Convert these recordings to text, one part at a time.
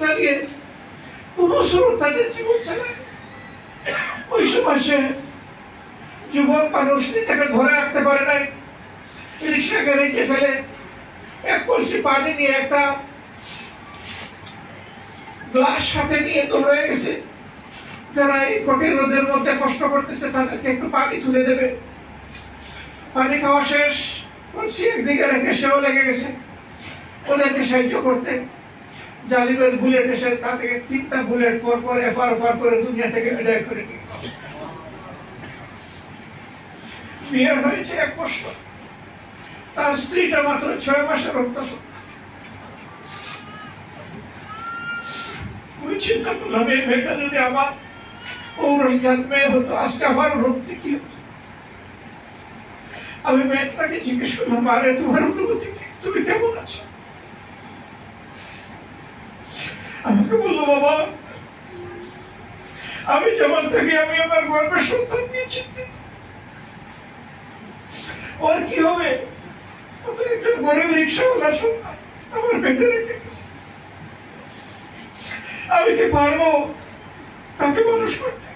চালিয়ে কোন স্রোত তাদের জীবন চালায়। ওই সময় সে যুবক মানুষ নিজেকে ধরে রাখতে পারে নাই, রিক্সা গ্যারেজে ফেলে এক কলসি পানি নিয়ে একটা গ্লাস সাথে নিয়ে দৌড়ে গেছে। যারা এই কঠিন রোদের মধ্যে কষ্ট করতেছে তাদেরকে একটু পানি তুলে দেবে। পানি খাওয়া শেষ, কলসি একদিকে রেখে সেও লেগে গেছে ওদেরকে সাহায্য করতে। জালিমের বুলেট এসে তাদেরকে 3টা বুলেট পর পর এপার ওপার করে দুনিয়া থেকে বিদায় করে নিয়ে গেছে। বিয়ে হয়েছে 1 বছর, তার স্ত্রীটা মাত্র 6 মাসের অন্তঃসত্ত্বা। আমি চিন্তা করলাম এই মেয়েটা যদি আমার পৌরসজাত মেয়ে হতো, আজকে আমার রূপটি কি হতো। আমি মেয়েটাকে জিজ্ঞেস করলাম, আরে তোমার অনুভূতি কি, তুমি কেমন আছো? আমাকে বললো, বাবা আমি যেমন থাকি আমি আমার গর্বের সন্তান নিয়ে চিন্তিত। ওর কি হবে? ও তো একজন গরিব রিক্সাওয়ালার সন্তান আমার পেটে রেখে গেছে। আমি কি পারবো তাকে মানুষ করতে?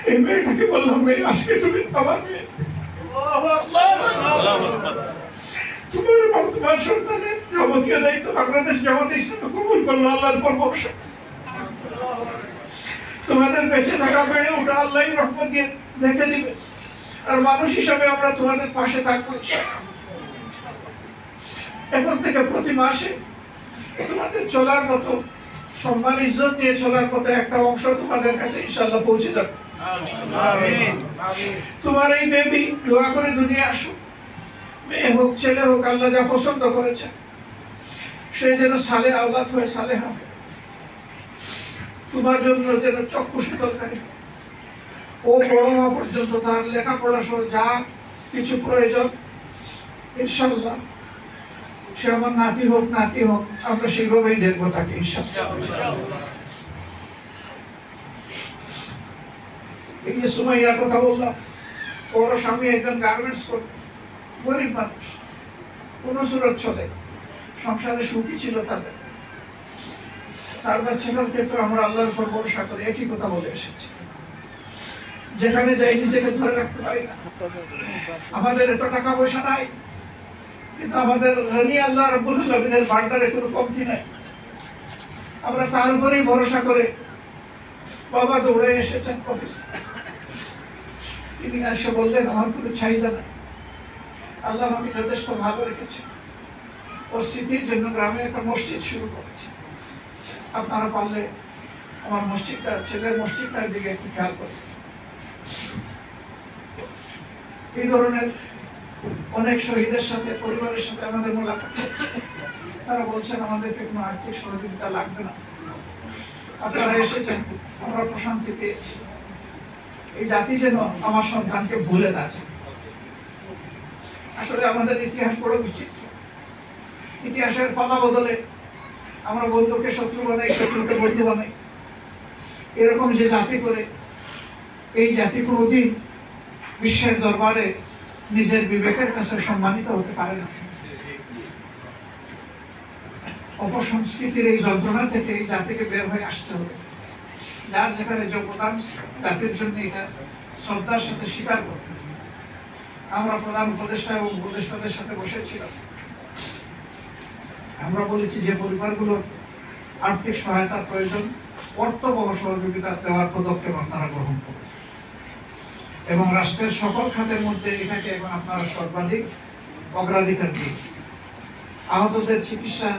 এই মেয়েটাকে বললাম, মেয়ে আজকে তুমি আমার মেয়ে, তোমার সন্তানের যাবতীয় দায়িত্ব বাংলাদেশ জামাতে ইসলামে কবুল করলো আল্লাহর উপর ভরসা। তোমাদের বেঁচে থাকা, বেড়ে ওঠা আল্লাহই রহমত দিয়ে দেখে দিবে। আর মানুষ হিসাবে আমরা তোমাদের পাশে থাকবো। এখন থেকে প্রতি মাসে তোমাদের চলার মতো, সম্মান ইজ্জত দিয়ে চলার মতো একটা অংশ তোমাদের কাছে ইনশাআল্লাহ পৌঁছে যাবে। তোমার এই বেবি দোয়া করে দুনিয়া আসুক, মেয়ে হোক ছেলে হোক, আল্লাহ যা পছন্দ করেছে সে যেন সালে আওলাদ হয়ে সালে হবে। তোমার জন্য যেন চক্ষু শীতলকারী, ও বড় হওয়া পর্যন্ত তার লেখাপড়া সহ যা কিছু প্রয়োজন ইনশাআল্লাহ সে আমার নাতি হোক আমরা সেইভাবেই দেখবো তাকে ইনশাআল্লাহ। এই যে সুমাইয়ার কথা বললাম, ওর স্বামী একজন গার্মেন্টস করত, গরিব মানুষ, কোন সুরত চলে, সংসারে সুখী ছিল তাদের। তার বাচ্চাটার ক্ষেত্রে আমরা আল্লাহর উপর ভরসা করে একই কথা বলে এসেছি, যেখানে যাই নিজেকে ধরে রাখতে পারি না। আমাদের এত টাকা পয়সা নাই, কিন্তু আমাদের রানী আল্লাহ রাব্বুল আলামিনের ভান্ডারে কোনো কমতি নাই। আমরা তার উপরেই ভরসা করে বাবা দৌড়ে এসেছেন অফিসে। তিনি এসে বললেন, আমার কোনো চাহিদা নাই, আল্লাহ আমাকে যথেষ্ট ভালো রেখেছে। ওর স্মৃতির জন্য গ্রামে একটা মসজিদ শুরু করেছে। আপনারা পারলে আমার মসজিদটা, ছেলের মসজিদটার দিকে একটু খেয়াল করবেন। এই ধরনের অনেক শহীদের সাথে, পরিবারের সাথে আমাদের মোলাকাত। তারা বলছেন আমাদেরকে কোনো আর্থিক সহযোগিতা লাগবে না, আপনারা এসেছেন, আমরা প্রশান্তি পেয়েছি। এই জাতি যেন আমার সন্তানকে ভুলে না যায়। আসলে আমাদের ইতিহাস বড় বিচিত্র। ইতিহাসের পালা বদলে আমরা বন্ধুকে শত্রু বানাই, শত্রুকে বন্ধু বানাই। এরকম যে জাতি করে, এই জাতি কোনোদিন বিশ্বের দরবারে নিজের বিবেকের কাছে সম্মানিত হতে পারে না। অপসংস্কৃতির এই যন্ত্রণা থেকে এই জাতিকে বের হয়ে আসতে হবে। যার যেখানে যোগদান জাতির জন্য এটা শ্রদ্ধার সাথে স্বীকার করতে হবে। আমরা প্রধান উপদেষ্টা এবং উপদেষ্টাদের সাথে বসেছিলাম, আমরা বলেছি যে পরিবারগুলোর আর্থিক সহায়তার প্রয়োজন, অর্থবহ সহযোগিতা দেওয়ার পদক্ষেপ আপনারা গ্রহণ করুন এবং রাষ্ট্রের সকল খাতের মধ্যে এটাকে এখন আপনারা সর্বাধিক অগ্রাধিকার দিন। আহতদের চিকিৎসা